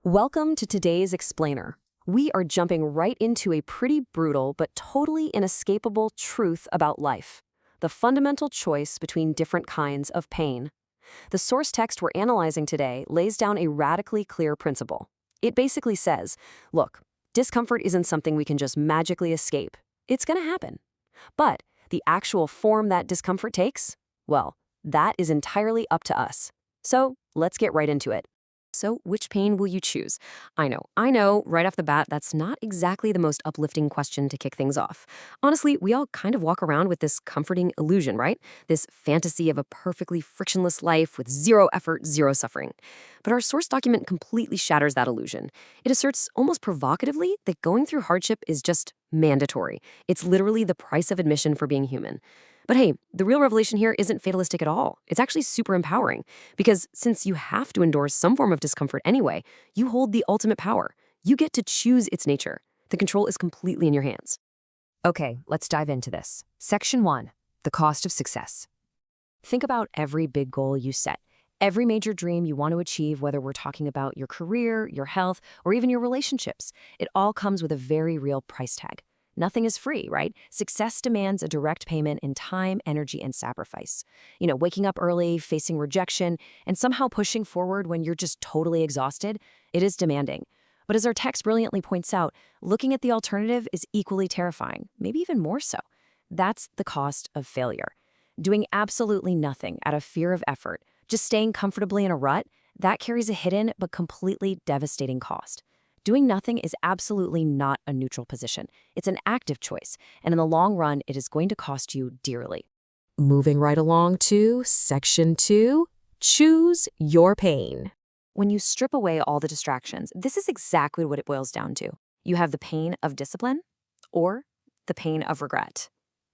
Welcome to today's Explainer. We are jumping right into a pretty brutal but totally inescapable truth about life: the fundamental choice between different kinds of pain. The source text we're analyzing today lays down a radically clear principle. It basically says, look, discomfort isn't something we can just magically escape. It's going to happen. But the actual form that discomfort takes? Well, that is entirely up to us. So let's get right into it. So, which pain will you choose? I know, right off the bat, that's not exactly the most uplifting question to kick things off. Honestly, we all kind of walk around with this comforting illusion, right? This fantasy of a perfectly frictionless life with zero effort, zero suffering. But our source document completely shatters that illusion. It asserts almost provocatively that going through hardship is just mandatory. It's literally the price of admission for being human. But hey, the real revelation here isn't fatalistic at all. It's actually super empowering. Because since you have to endure some form of discomfort anyway, you hold the ultimate power. You get to choose its nature. The control is completely in your hands. Okay, let's dive into this. Section 1, the cost of success. Think about every big goal you set, every major dream you want to achieve, whether we're talking about your career, your health, or even your relationships. It all comes with a very real price tag. Nothing is free, right? Success demands a direct payment in time, energy, and sacrifice. Waking up early, facing rejection, and somehow pushing forward when you're just totally exhausted, it is demanding. But as our text brilliantly points out, looking at the alternative is equally terrifying, maybe even more so. That's the cost of failure. Doing absolutely nothing out of fear of effort, just staying comfortably in a rut, that carries a hidden but completely devastating cost. Doing nothing is absolutely not a neutral position. It's an active choice, and in the long run, it is going to cost you dearly. Moving right along to Section 2, choose your pain. When you strip away all the distractions, this is exactly what it boils down to. You have the pain of discipline or the pain of regret.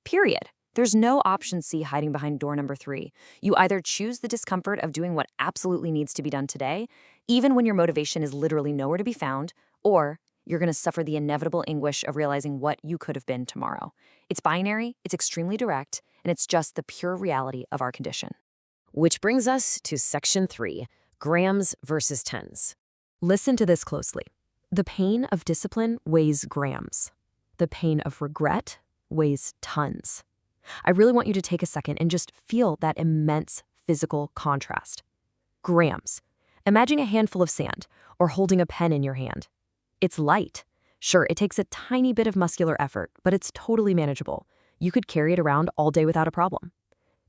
Period. There's no option C hiding behind door number 3. You either choose the discomfort of doing what absolutely needs to be done today, even when your motivation is literally nowhere to be found, or you're going to suffer the inevitable anguish of realizing what you could have been tomorrow. It's binary, it's extremely direct, and it's just the pure reality of our condition. Which brings us to Section 3, grams versus tons. Listen to this closely. The pain of discipline weighs grams. The pain of regret weighs tons. I really want you to take a second and just feel that immense physical contrast. Grams. Imagine a handful of sand or holding a pen in your hand. It's light. Sure, it takes a tiny bit of muscular effort, but it's totally manageable. You could carry it around all day without a problem.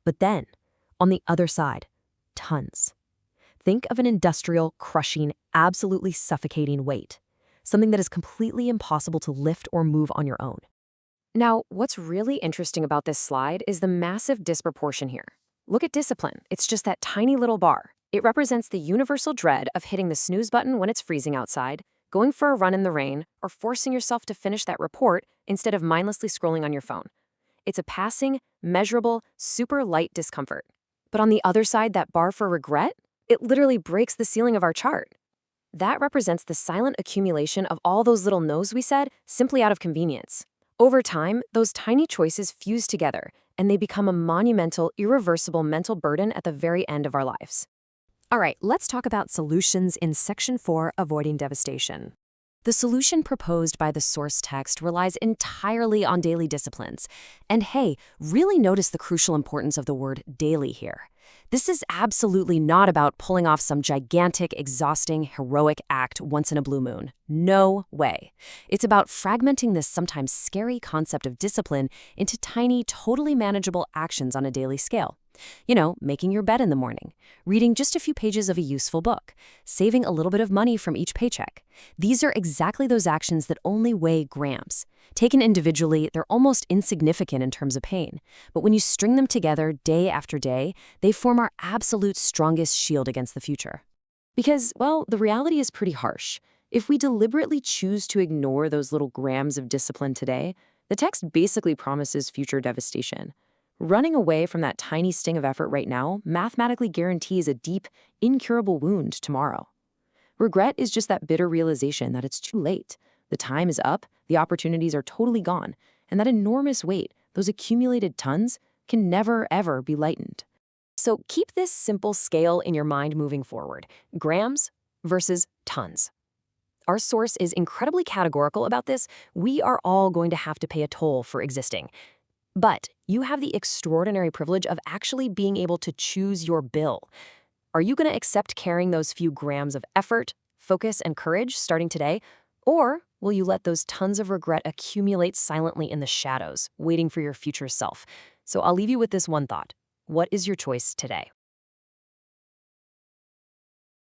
But then, on the other side, tons. Think of an industrial, crushing, absolutely suffocating weight. Something that is completely impossible to lift or move on your own. Now, what's really interesting about this slide is the massive disproportion here. Look at discipline. It's just that tiny little bar. It represents the universal dread of hitting the snooze button when it's freezing outside, going for a run in the rain, or forcing yourself to finish that report instead of mindlessly scrolling on your phone. It's a passing, measurable, super light discomfort. But on the other side, that bar for regret, it literally breaks the ceiling of our chart. That represents the silent accumulation of all those little no's we said simply out of convenience. Over time, those tiny choices fuse together, and they become a monumental, irreversible mental burden at the very end of our lives. All right, let's talk about solutions in Section 4, avoiding devastation. The solution proposed by the source text relies entirely on daily disciplines. And hey, really notice the crucial importance of the word daily here. This is absolutely not about pulling off some gigantic, exhausting, heroic act once in a blue moon. No way. It's about fragmenting this sometimes scary concept of discipline into tiny, totally manageable actions on a daily scale. Making your bed in the morning, reading just a few pages of a useful book, saving a little bit of money from each paycheck. These are exactly those actions that only weigh grams. Taken individually, they're almost insignificant in terms of pain. But when you string them together day after day, they form our absolute strongest shield against the future. Because, well, the reality is pretty harsh. If we deliberately choose to ignore those little grams of discipline today, the text basically promises future devastation. Running away from that tiny sting of effort right now mathematically guarantees a deep, incurable wound tomorrow. Regret is just that bitter realization that it's too late. The time is up, the opportunities are totally gone, and that enormous weight, those accumulated tons, can never, ever be lightened. So keep this simple scale in your mind moving forward: grams versus tons. Our source is incredibly categorical about this. We are all going to have to pay a toll for existing. But you have the extraordinary privilege of actually being able to choose your bill. Are you going to accept carrying those few grams of effort, focus, and courage starting today? Or will you let those tons of regret accumulate silently in the shadows, waiting for your future self? So I'll leave you with this one thought. What is your choice today?